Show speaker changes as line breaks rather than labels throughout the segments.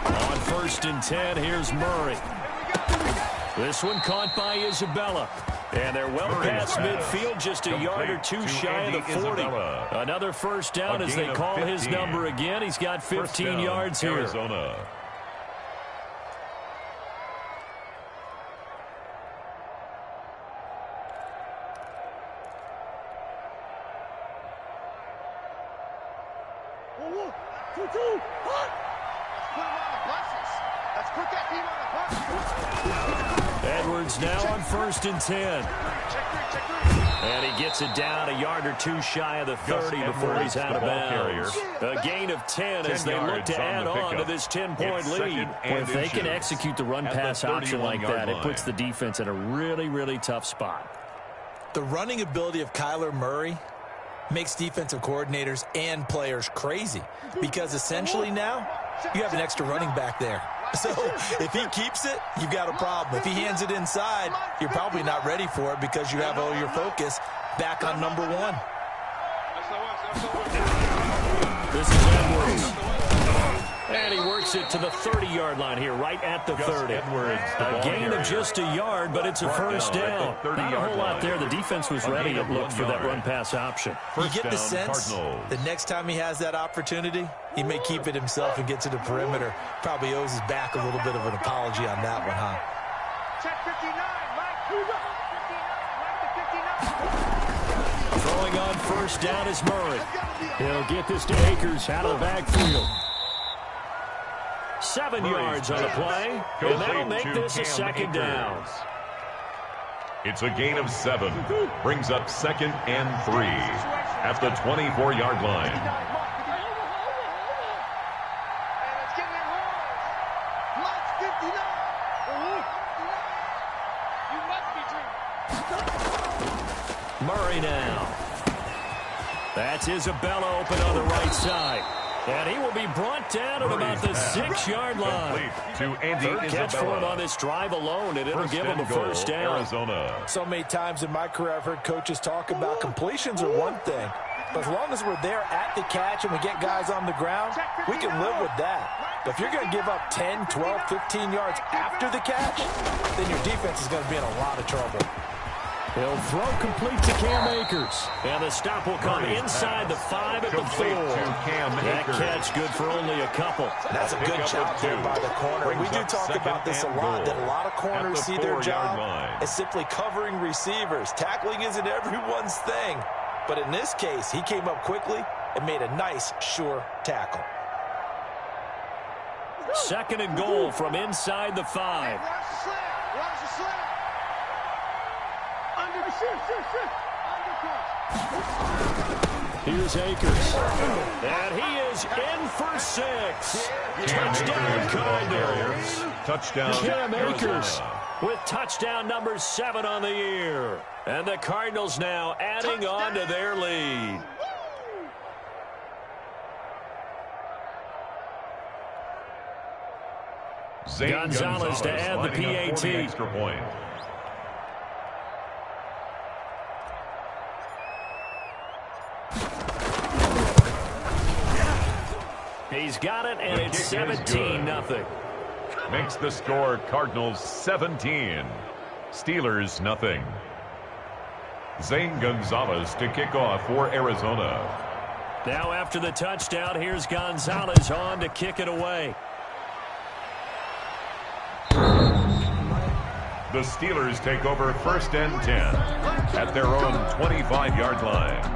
On 1st and 10, here's Murray. This one caught by Isabella. And they're well past midfield, just a yard or two shy of the 40. Another first down as they call his number again. He's got 15 yards here.
Arizona.
Edwards now on 1st and 10. And he gets it down a yard or two shy of the 30 before he's out of bounds. A gain of 10 as they look to add on to this 10-point lead. If they can execute the run-pass option like that, it puts the defense in a really, really tough spot.
The running ability of Kyler Murray makes defensive coordinators and players crazy because essentially now you have an extra running back there. So if he keeps it, you've got a problem. If he hands it inside, you're probably not ready for it because you have all your focus back on number one.
This is Edwards. And he works it to the 30-yard line here, right at the 30. A gain of just a yard, but it's a first down. Not a whole lot there. The defense was ready, it looked, for that run-pass option.
You get the sense the next time he has that opportunity, he may keep it himself and get to the perimeter. Probably owes his back a little bit of an apology on that one, huh?
Throwing on first down is Murray. He'll get this to Akers out of the backfield. 7 yards on the play, and that'll make this a second down.
It's a gain of 7. Brings up 2nd and 3 at the 24-yard line.
Murray now. That's Isabella open on the right side. And he will be brought down at about the 6-yard line. Third catch for him on this drive alone, and it'll give him a first down.
Arizona.
So many times in my career I've heard coaches talk about completions are one thing, but as long as we're there at the catch and we get guys on the ground, we can live with that. But if you're going to give up 10, 12, 15 yards after the catch, then your defense is going to be in a lot of trouble.
He'll throw complete to Cam Akers. And the stop will come inside the 5 at the 4. That catch good for only a couple.
That's a good job there by the corner. We do talk about this a lot, that a lot of corners see their job as simply covering receivers. Tackling isn't everyone's thing. But in this case, he came up quickly and made a nice, sure tackle.
2nd and goal from inside the 5. Here's Akers. And he is in for 6. Touchdown, Condors.
Touchdown,
Cam Akers with touchdown number 7 on the year. And the Cardinals now adding on to their lead. Gonzalez to add the PAT.
Extra point.
He's got it, and it's 17-0.
Makes the score Cardinals 17. Steelers nothing. Zane Gonzalez to kick off for Arizona.
Now after the touchdown, here's Gonzalez on to kick it away.
The Steelers take over 1st and 10 at their own 25-yard line.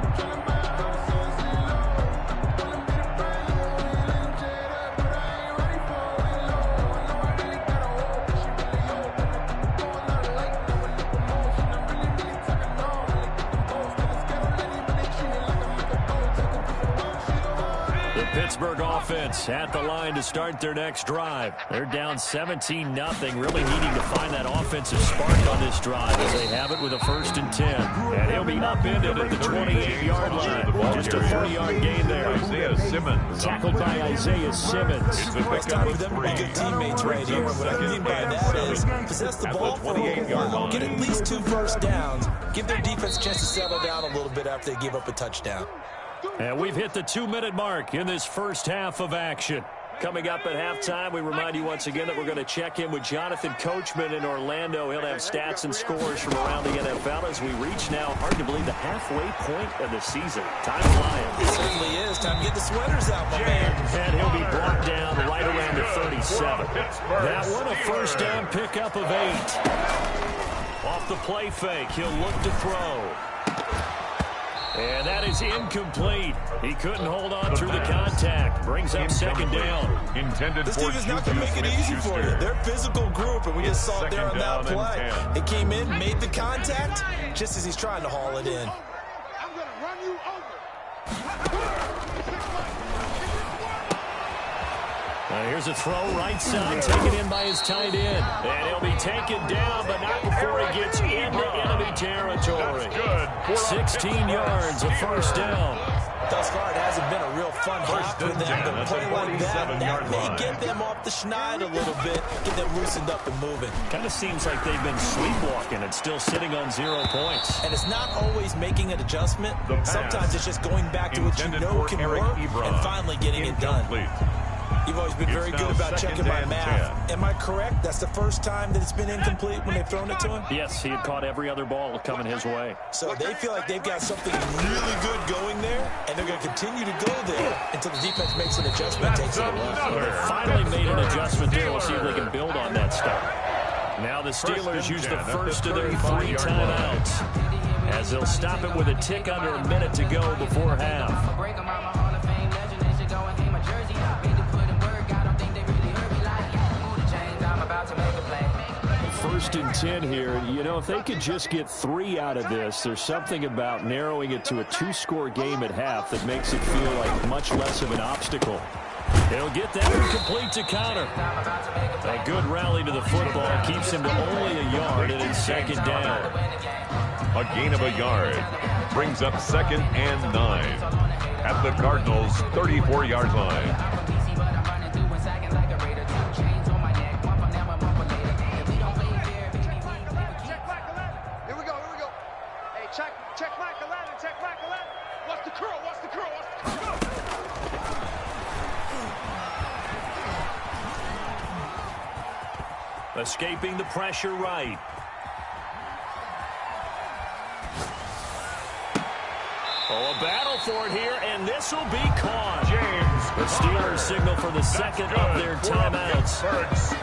Pittsburgh offense at the line to start their next drive. They're down 17-0, really needing to find that offensive spark on this drive as they have it with a 1st and 10. And he'll be upended at the 28-yard line. Just a 30-yard gain there.
Isaiah Simmons.
Tackled by Isaiah Simmons.
It's time for them to be good teammates right here. What I mean by that is possess the ball for a while, get at least 2 first downs, give their defense a chance to settle down a little bit after they give up a touchdown.
And we've hit the 2-minute mark in this first half of action. Coming up at halftime, we remind you once again that we're going to check in with Jonathan Coachman in Orlando. He'll have stats and scores from around the NFL as we reach now, hard to believe, the halfway point of the season. Time flying.
It certainly is. Time to get the sweaters out, my man.
And he'll be brought down right around the 37. That one, a first down pickup of 8. Off the play fake, he'll look to throw. And that is incomplete. He couldn't hold on through the contact. Brings up 2nd down.
Intended
this
for
team is not going to make it easy for you. They're a physical group, and we just saw it there on that play. He came in, made the contact, just as he's trying to haul it in.
I'm going to run you over.
Here's a throw right side, taken in by his tight end. And he'll be taken down, but not before he gets into enemy territory. 16 yards, a first down.
Thus far, it hasn't been a real fun half for them to play like that may get them off the schneid a little bit, get them loosened up and moving.
Kind of seems like they've been sleepwalking and still sitting on 0 points.
And it's not always making an adjustment. Sometimes it's just going back to what you know can work and finally getting it done. You've always been very good about checking my math. Am I correct? That's the first time that it's been incomplete when they've thrown it to him?
Yes, he had caught every other ball coming his way.
So they feel like they've got something really good going there, and they're going to continue to go there until the defense makes an adjustment, takes it away.
Well, they finally made an adjustment there. We'll see if they can build on that stuff. Now the Steelers use the first of their 3 timeouts as they'll stop it with a tick under a minute to go before half. 1st and 10 here. You know, if they could just get 3 out of this, there's something about narrowing it to a 2-score game at half that makes it feel like much less of an obstacle. He'll get that complete to counter. A good rally to the football keeps him to only a yard, and it's 2nd down.
A gain of a yard brings up 2nd and 9 at the Cardinals' 34-yard line.
Check Michael Allen, check Michael Allen. What's the curl? What's the curl? What's the curl?
Escaping the pressure right. Oh, a battle for it here, and this will be caught. The Steelers signal for the 2nd of their timeouts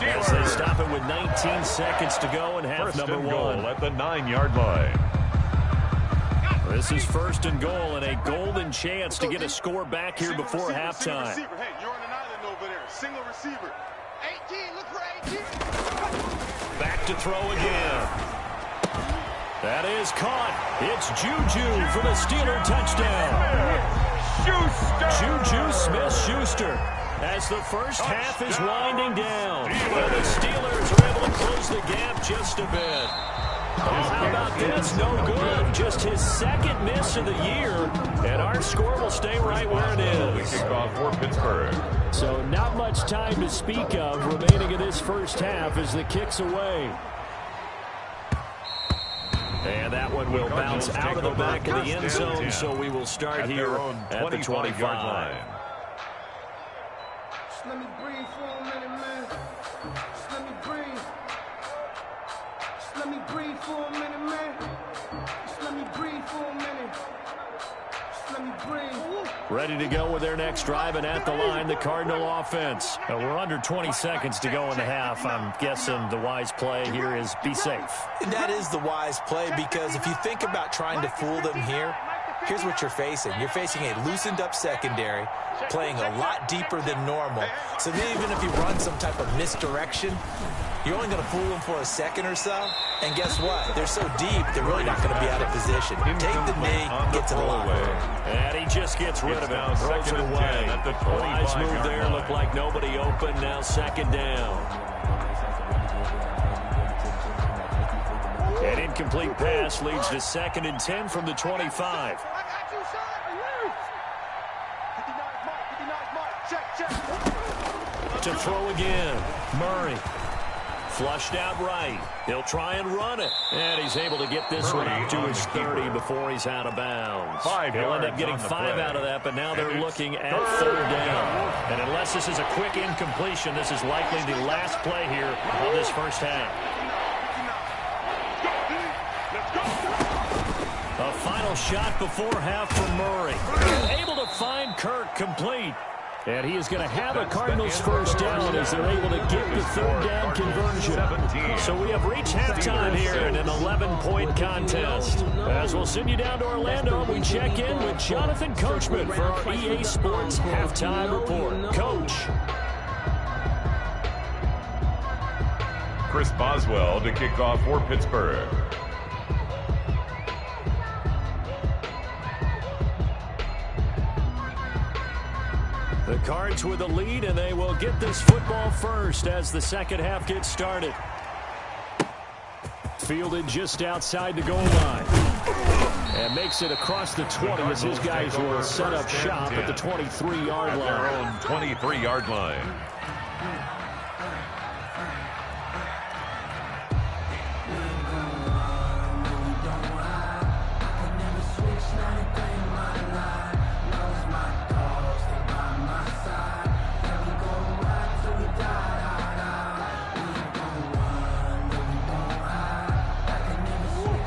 as they stop it with 19 seconds to go in half number 1.
At the 9-yard line.
This is 1st and goal, and a golden chance to get a score back here before halftime.
Hey, you're on an island over there. Single receiver. 18, look for 18.
Back to throw again. That is caught. It's Juju for the Steeler touchdown. Juju Smith-Schuster as the first half is winding down. Well, the Steelers are able to close the gap just a bit. Oh, how about this? No good. Just his 2nd miss of the year, and our score will stay right where it is.
Kickoff for Pittsburgh.
So not much time to speak of remaining in this first half as the kick's away. And that one will bounce out of the back of the end zone, so we will start here at the 25-yard line.
Just let me breathe for a minute, man. Just let me breathe. Just let me breathe for a minute, man. Just let me breathe for a minute. Just let me breathe.
Ready to go with their next drive, and at the line, the Cardinal offense. We're under 20 seconds to go in the half. I'm guessing the wise play here is be safe.
And that is the wise play, because if you think about trying to fool them here, here's what you're facing. You're facing a loosened up secondary, playing a lot deeper than normal. So then even if you run some type of misdirection, you're only going to fool them for a second or so. And guess what? They're so deep, they're really not going to be out of position. Take the knee, get to the line.
And he just gets rid of it. Throws it away. Wise move there. Looked like nobody open. Now second down. An incomplete pass leads to 2nd and 10 from the 25. To throw again. Murray. Flushed out right. He'll try and run it. And he's able to get this one up to his 30 before he's out of bounds. He'll end up getting 5 out of that, but now they're looking at 3rd down. And unless this is a quick incompletion, this is likely the last play here of this first half. A final shot before half for Murray. Able to find Kirk complete. And he is going to have a Cardinals first down as they're able to get the 3rd down conversion. So we have reached halftime here in an 11-point contest. As we'll send you down to Orlando, we check in with Jonathan Coachman for our EA Sports Halftime Report. Coach.
Chris Boswell to kick off for Pittsburgh.
The Cards with the lead, and they will get this football first as the second half gets started. Fielded just outside the goal line. And makes it across the 20 as his guys will set up shop at the 23-yard line.
Their own 23-yard line.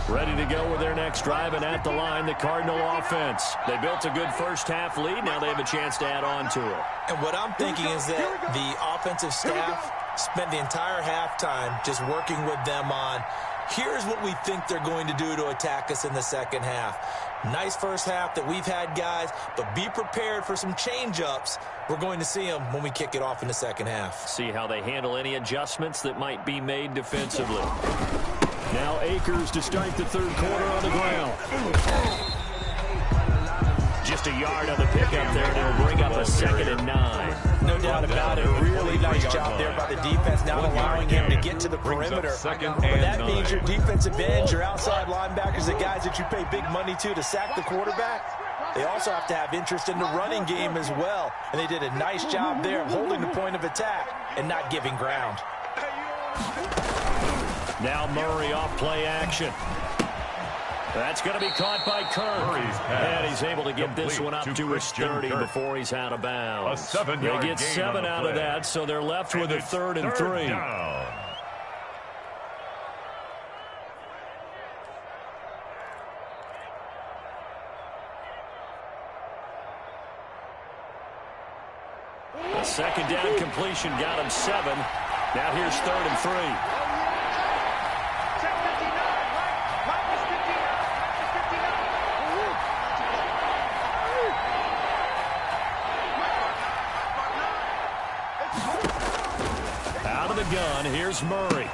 Ready to go with their next drive, and at the line, the Cardinal offense. They built a good first-half lead. Now they have a chance to add on to it.
And what I'm thinking is that the offensive staff spent the entire halftime just working with them on, here's what we think they're going to do to attack us in the second half. Nice first half that we've had, guys, but be prepared for some change-ups. We're going to see them when we kick it off in the second half.
See how they handle any adjustments that might be made defensively. Now Akers to start the 3rd quarter on the ground. Just a yard on the pickup there, and it'll bring up a 2nd and 9.
No doubt about it. Really nice job there by the defense, not allowing him to get to the perimeter. But that means your defensive ends, your outside linebackers, the guys that you pay big money to sack the quarterback, they also have to have interest in the running game as well. And they did a nice job there of holding the point of attack and not giving ground.
Now Murray off play action. That's going to be caught by Kirk. And he's able to get this one up to his 30 before he's out of bounds. They get 7 out of that, so they're left with a 3rd and 3. A 2nd down completion got him 7. Now here's 3rd and 3. Gun. Here's Murray.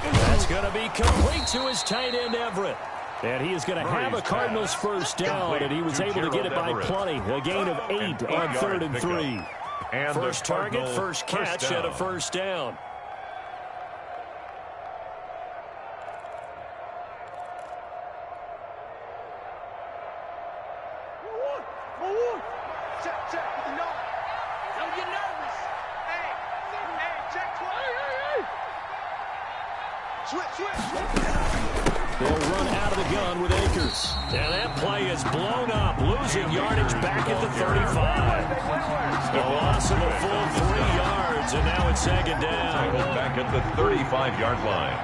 That's going to be complete to his tight end, Everett. And he is going to have a Cardinals first down, and he was able to get it by plenty. A gain of 8 on 3rd and 3. First target, first catch, and a first down. They'll run out of the gun with Akers. And that play is blown up, losing yardage back at the 35. A loss of a full 3 yards, and now it's 2nd down.
Back at the 35-yard line.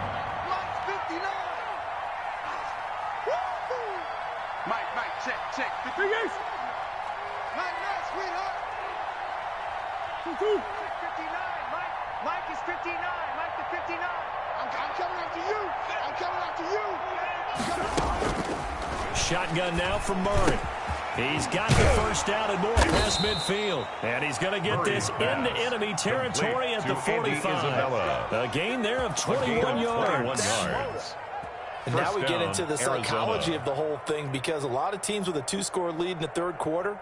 Mike, check. Mike, sweetheart. 59, Mike is 59. Mike the 59. I'm coming after you.
Shotgun now from Murray. He's got the first down and more past midfield. And he's going to get this into enemy territory at the 45. A gain there of 21 yards.
And now we get into the psychology of the whole thing, because a lot of teams with a 2-score lead in the third quarter,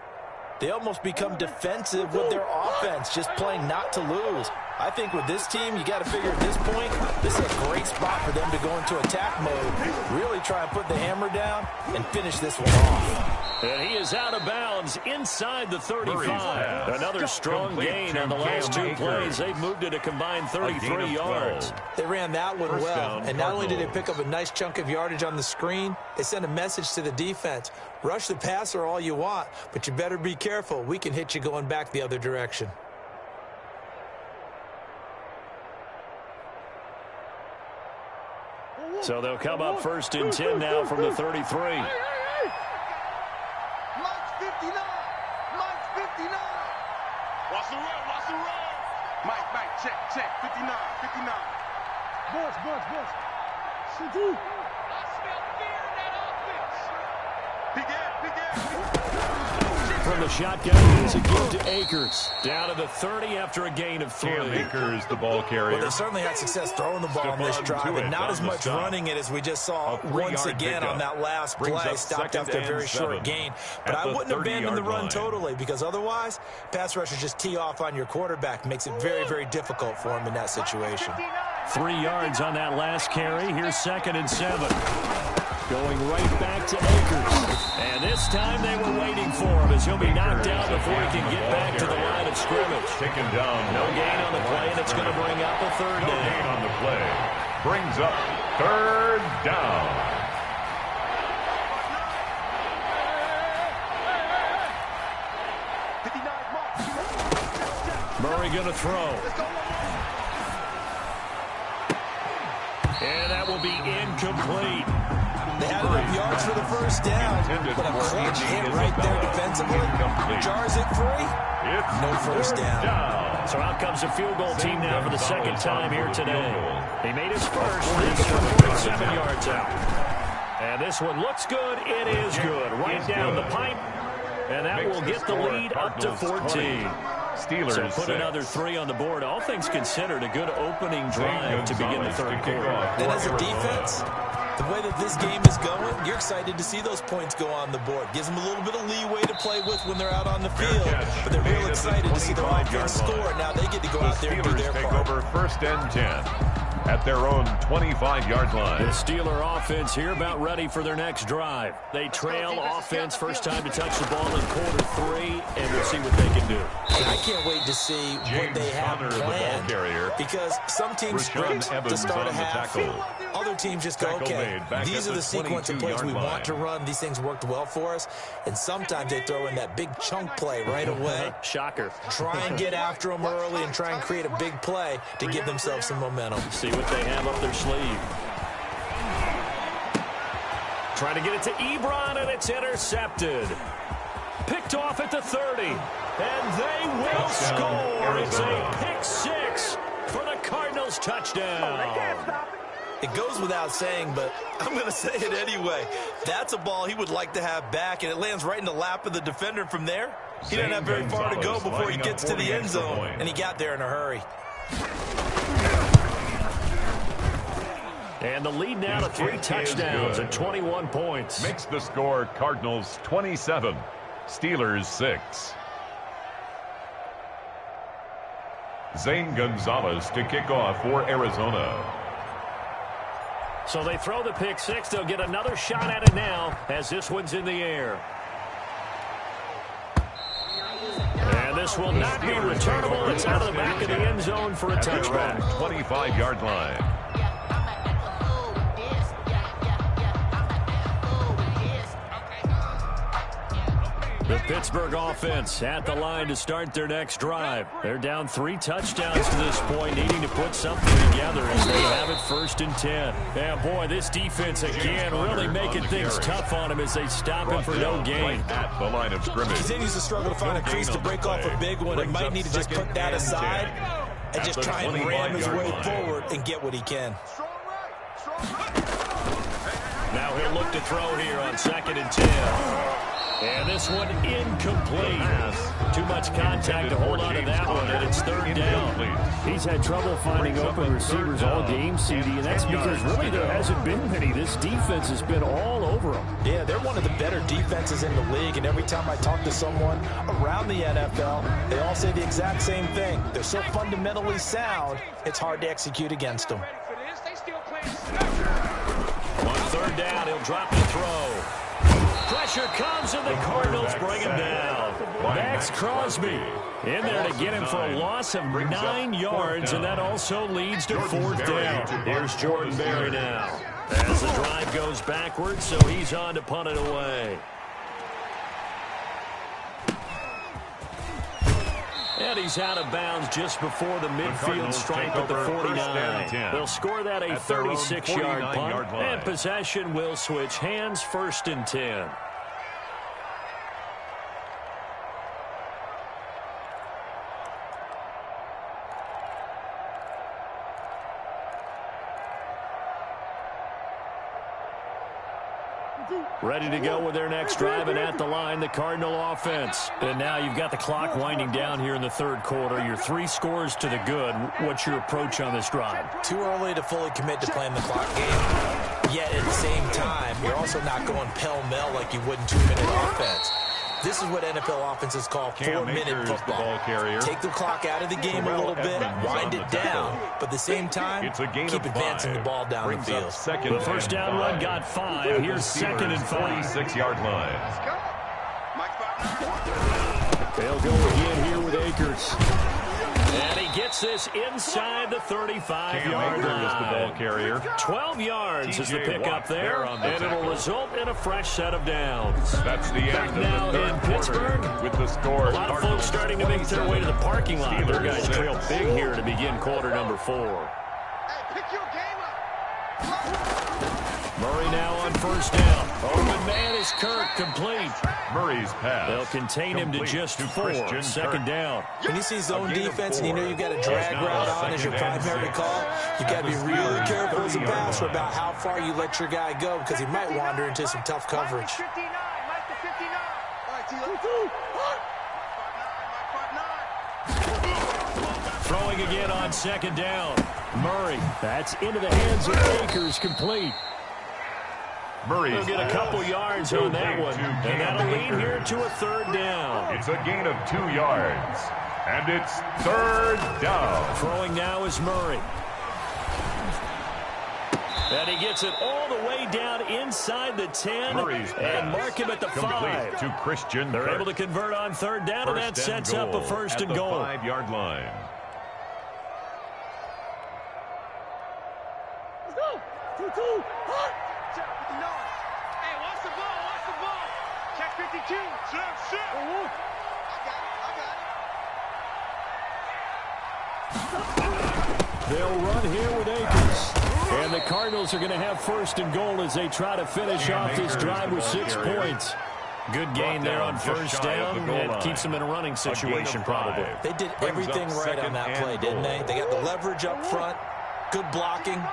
they almost become defensive with their offense, just playing not to lose. I think with this team, you got to figure at this point, this is a great spot for them to go into attack mode, really try and put the hammer down and finish this one off.
And he is out of bounds inside the 35. Another strong gain on the last 2 plays. They've moved it a combined 33 yards.
They ran that one well, and not only did they pick up a nice chunk of yardage on the screen, they sent a message to the defense. Rush the passer all you want, but you better be careful. We can hit you going back the other direction.
So they'll come up 1st and 10 now from the 33.
Mike's 59. Mike's 59.
Watch the run. Watch the run. Mike, check. 59.
Boss. C'est tout. I smell fear in that offense.
Big Ed.
From the shotgun, it's a give to Akers. Down to the 30 after a gain of 3.
Cam Akers, the ball carrier.
Well, they certainly had success throwing the ball on this drive, and not as much running it as we just saw once again on that last play. Stopped after a very short gain. But I wouldn't abandon the run totally, because otherwise, pass rushers just tee off on your quarterback. Makes it very, very difficult for him in that situation.
3 yards on that last carry. Here's 2nd and 7. Going right back to Akers. And this time they were waiting for him, as he'll be knocked out before he can get back to the line of scrimmage.
Taken down.
No gain on the play, and it's going to bring up a 3rd down.
No gain on the play. Brings up 3rd down.
Murray going to throw. And that will be incomplete.
They had enough yards for the 1st down, but a clutch hit right there defensively. Jars it free. No 1st down.
So out comes the field goal team now for the 2nd time here today. He made his first. This one 47 yards out. And this one looks good. It is good. Right down the pipe. And that will get the lead up to 14.
Steelers
so put another 3 on the board. All things considered, a good opening drive to begin the 3rd quarter.
And as a defense, the way that this game is going, you're excited to see those points go on the board. Gives them a little bit of leeway to play with when they're out on the field. But they're real excited to see their offense score. Now they get to go out there and do their part.
Over 1st and 10 at their own 25-yard line.
The Steeler offense here about ready for their next drive. They trail offense, first time to touch the ball in quarter 3, and we'll see what they can do.
And I can't wait to see what they have planned, because some teams sprint to start a half. Other teams just go, okay, these are the sequence of plays we want to run. These things worked well for us. And sometimes they throw in that big chunk play right away.
Shocker.
Try and get after them early and try and create a big play to give themselves some momentum.
See what they have up their sleeve. Trying to get it to Ebron, and it's intercepted. Picked off at the 30. And they will score. It's a pick 6 for the Cardinals touchdown.
It goes without saying, but I'm going to say it anyway. That's a ball he would like to have back, and it lands right in the lap of the defender from there. He doesn't have very far to go before he gets to the end zone, and he got there in a hurry.
And the lead now to 3 touchdowns and 21 points.
Makes the score Cardinals 27, Steelers 6. Zane Gonzalez to kick off for Arizona.
So they throw the pick 6. They'll get another shot at it now as this one's in the air. And this will not be returnable. It's out of the back of the end zone for a touchback.
25-yard line.
The Pittsburgh offense at the line to start their next drive. They're down 3 touchdowns to this point, needing to put something together as they have it 1st and 10. Yeah, boy, this defense again really making things tough on him as they stop him for no gain.
At the line of scrimmage.
Continues to struggle to find a crease to break off a big one, and might need to just put that aside and just try and ram his way forward and get what he can.
Now he'll look to throw here on 2nd and 10. And this one incomplete. Too much contact to hold on to that one, and it's third down.
He's had trouble finding open receivers all game, CD, and that's because really there hasn't been many. This defense has been all over them.
Yeah, they're one of the better defenses in the league, and every time I talk to someone around the NFL, they all say the exact same thing. They're so fundamentally sound, it's hard to execute against them.
On third down, he'll drop the throw. Pressure comes, and the Cardinals bring him down. Max Crosby in there to get him for a loss of 9 yards, and that also leads to fourth down. Here's Jordan Berry now. As the drive goes backwards, so he's on to punt it away. And he's out of bounds just before the midfield stripe at the 49. They'll score that a 36-yard punt, and possession will switch hands, 1st and 10. Ready to go with their next drive, and at the line, the Cardinal offense. And now you've got the clock winding down here in the third quarter. Your 3 scores to the good. What's your approach on this drive?
Too early to fully commit to playing the clock game. Yet at the same time, you're also not going pell-mell like you would in 2-minute offense. This is what NFL offenses call 4-minute football. Take the clock out of the game a little bit, wind it down, but at the same time, keep advancing the ball down the field.
The first down run got 5. Here's 2nd and 5.
46-yard line.
They'll go again here with Akers. And he gets this inside the 35-yard line. 12 yards is the pickup there, and it'll result in a fresh set of downs.
That's the end
now
of the
in
third
Pittsburgh.
quarter with the score.
A lot of folks starting to make their way to the parking lot. Their guys trail big here to begin quarter number 4.
Hey, pick your game up.
Murray now on first down. Open man is Kirk, complete.
Murray's pass.
They'll contain him to just 4. Second down.
When you see zone defense and you know you've got a drag route on as your primary call, you've got to be really careful as a passer about how far you let your guy go because he might wander into some tough coverage.
59, Mike to 59. All right,
Throwing again on second down. Murray, that's into the hands of Akers, complete. They'll get a couple yards on that one, and that'll lead here to a third down.
It's a gain of 2 yards, and it's third down.
Throwing now is Murray. And he gets it all the way down inside the 10 and mark him at the 5.
To Christian
They're
Kirk.
able to convert on third down, and that sets up a 1st and goal.
5-yard line.
Let's go. 2-2. Check 59. Hey, watch the ball. Watch the ball. Check 52. Shit. I got it.
They'll run here with Akers. And the Cardinals are going to have 1st and goal as they try to finish off this drive with 6 points. Good gain there on first down. It keeps them in a running situation probably.
They did everything right on that play, didn't they? They got the leverage up front, good blocking,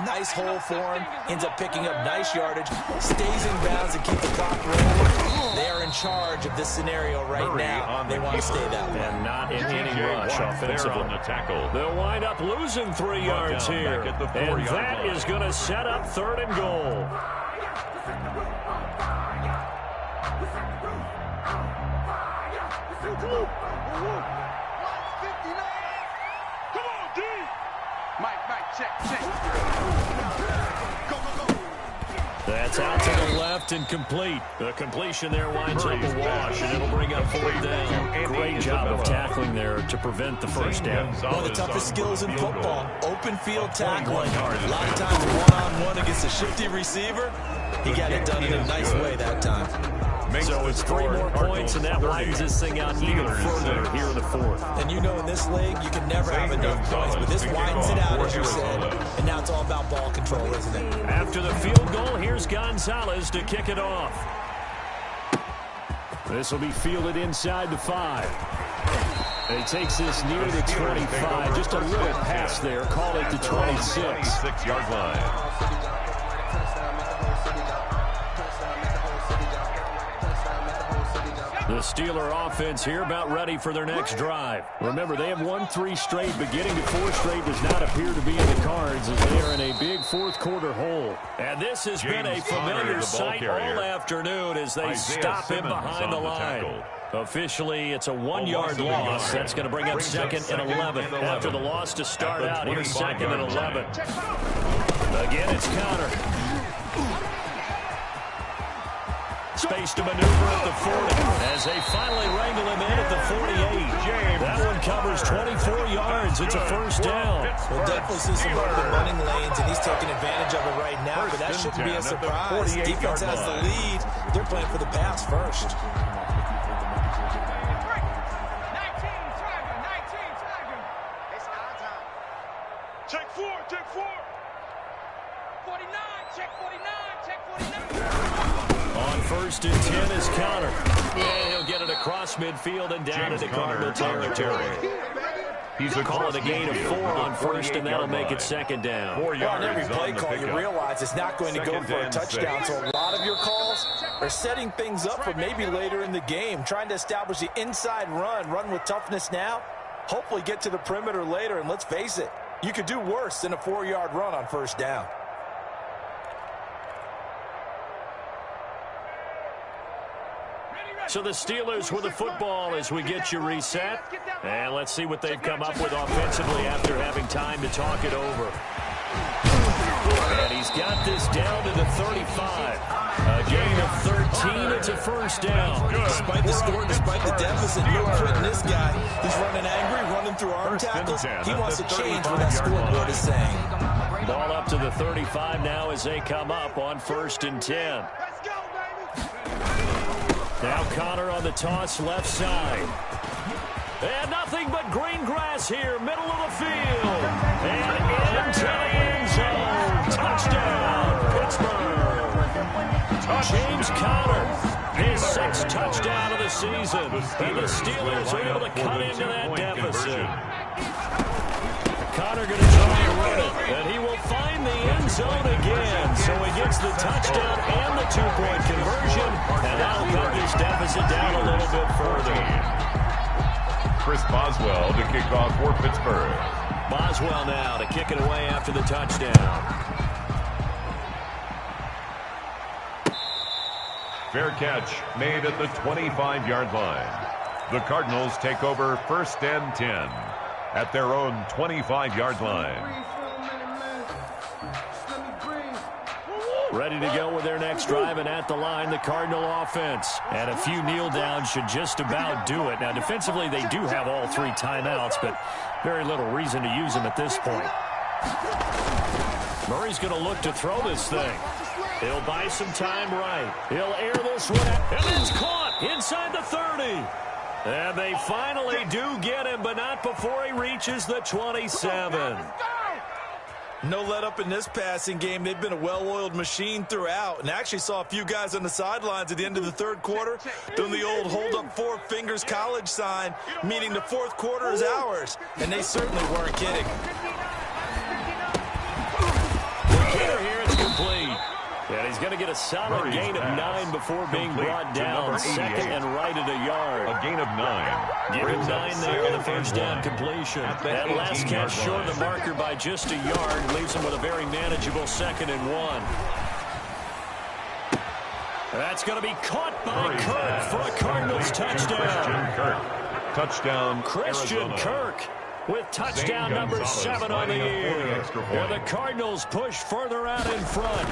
nice hole for him, ends up picking up nice yardage, stays in bounds and keeps the clock rolling. They are in charge of this scenario right now. They want to stay that way.
And not in any rush offensively.
On the tackle.
They'll wind up losing 3 yards here. And that is going to set up 3rd and goal.
Come on, D. Mike, check. Go.
That's out to the left and complete. The completion there winds up a wash, and it'll bring up 4th down. Great job of tackling there to prevent the first down.
One of the toughest skills in football, open field tackling. A lot of times one-on-one against a shifty receiver. He got it done in a nice way that time.
So it's 3 more points, and that widens this thing out even further here in the 4th.
And you know in this league, you can never have enough points, but this widens it out, as you said. And now it's all about ball control, isn't it?
After the field goal, here's Gonzalez to kick it off. This will be fielded inside the 5. And he takes this near the 25. Just a little pass there. Call it the 26.
6-yard line.
The Steeler offense here about ready for their next drive. Remember, they have won 3 straight, but getting to 4 straight does not appear to be in the cards as they are in a big fourth-quarter hole. And this has been a familiar sight all afternoon as they stop him behind the line. Officially, it's a 1-yard loss. That's going to bring up 2nd and 11. After the loss to start out, here's 2nd and 11. Again, it's Connor. Space to maneuver at the 40 as they finally wrangle him in at the 48. That one covers 24 yards. It's a first down.
Well, definitely see some open running lanes, and he's taking advantage of it right now, but that shouldn't be a surprise. Defense has the lead. They're playing for the pass first.
19. It's our time.
Check 4.
49, check 49.
On 1st and 10 is Connor. And he'll get it across midfield and down into Cardinal territory.
He's
calling a gain of 4 on 1st, and that'll make it 2nd down.
Well, on every play call, you realize it's not going to go for a touchdown, so a lot of your calls are setting things up for maybe later in the game, trying to establish the inside run with toughness now, hopefully get to the perimeter later, and let's face it, you could do worse than a 4-yard run on 1st down.
So the Steelers with the football as we get you reset. And let's see what they've come up with offensively after having time to talk it over. And he's got this down to the 35. A gain of 13. It's a first down.
Despite the score, despite the deficit, you're putting this guy. He's running angry, running through arm tackles. He wants to change what that scoreboard is saying.
Ball up to the 35 now as they come up on 1st and 10. Now Connor on the toss, left side. And nothing but green grass here, middle of the field. And into the end zone. Touchdown, Pittsburgh. James Connor, his 6th touchdown of the season. And the Steelers are able to cut into that deficit. Connor going to try and run it, and he will find the end zone again. So he gets the touchdown and the 2-point conversion, and that'll cut this deficit down a little bit further.
Chris Boswell to kick off for Pittsburgh.
Boswell now to kick it away after the touchdown.
Fair catch made at the 25-yard line. The Cardinals take over 1st and 10. At their own 25-yard line.
Ready to go with their next drive, and at the line, the Cardinal offense. And a few kneel downs should just about do it. Now, defensively, they do have all 3 timeouts, but very little reason to use them at this point. Murray's going to look to throw this thing. He'll buy some time right. He'll air this one out, and it's caught inside the 30. And they finally do get him, but not before he reaches the 27.
No let up in this passing game. They've been a well-oiled machine throughout, and actually saw a few guys on the sidelines at the end of the 3rd quarter doing the old hold up 4 fingers college sign, meaning the 4th quarter is ours, and they certainly weren't kidding.
The kicker here is complete. And he's going to get a solid gain of 9 before being brought down. 2nd and right at a yard.
A gain of 9.
Give him 9 there on the first down completion. That last catch short of the marker by just a yard leaves him with a very manageable 2nd and 1. That's going to be caught by Kirk for a Cardinals touchdown. Christian Kirk with touchdown number 7 on the year. Where the Cardinals push further out in front.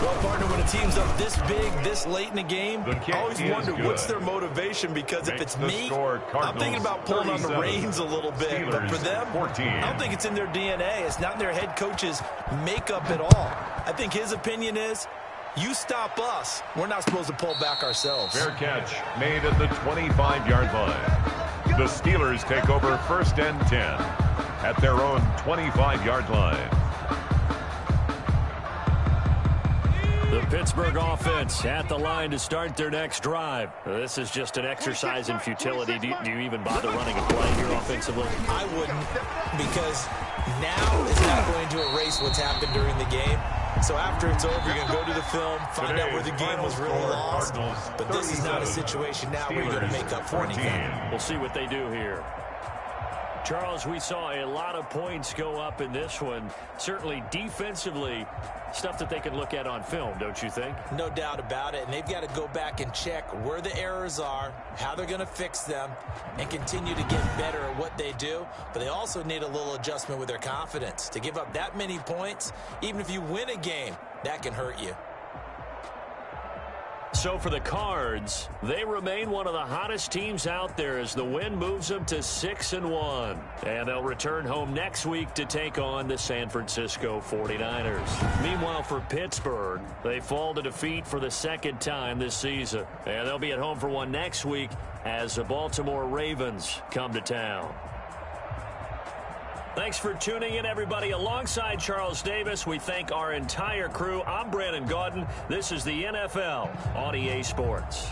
Well, partner, when a team's up this big, this late in the game, I always wonder what's their motivation, because if it's me, I'm thinking about pulling on the reins a little bit. But for them, I don't think it's in their DNA. It's not in their head coach's makeup at all. I think his opinion is, you stop us, we're not supposed to pull back ourselves.
Fair catch made at the 25-yard line. The Steelers take over 1st and 10 at their own 25-yard line.
The Pittsburgh offense at the line to start their next drive. This is just an exercise in futility. Do you even bother running a play here offensively?
I wouldn't, because now is not going to erase what's happened during the game. So after it's over, you're going to go to the film, find out where the game was really lost. But this is not a situation now where you're going to make up for anything.
We'll see what they do here. Charles, we saw a lot of points go up in this one. Certainly defensively, stuff that they can look at on film, don't you think?
No doubt about it. And they've got to go back and check where the errors are, how they're going to fix them, and continue to get better at what they do. But they also need a little adjustment with their confidence. To give up that many points, even if you win a game, that can hurt you.
So for the Cards, they remain one of the hottest teams out there as the win moves them to 6-1. And they'll return home next week to take on the San Francisco 49ers. Meanwhile, for Pittsburgh, they fall to defeat for the second time this season. And they'll be at home for one next week as the Baltimore Ravens come to town. Thanks for tuning in, everybody. Alongside Charles Davis, we thank our entire crew. I'm Brandon Gaudin. This is the NFL on EA Sports.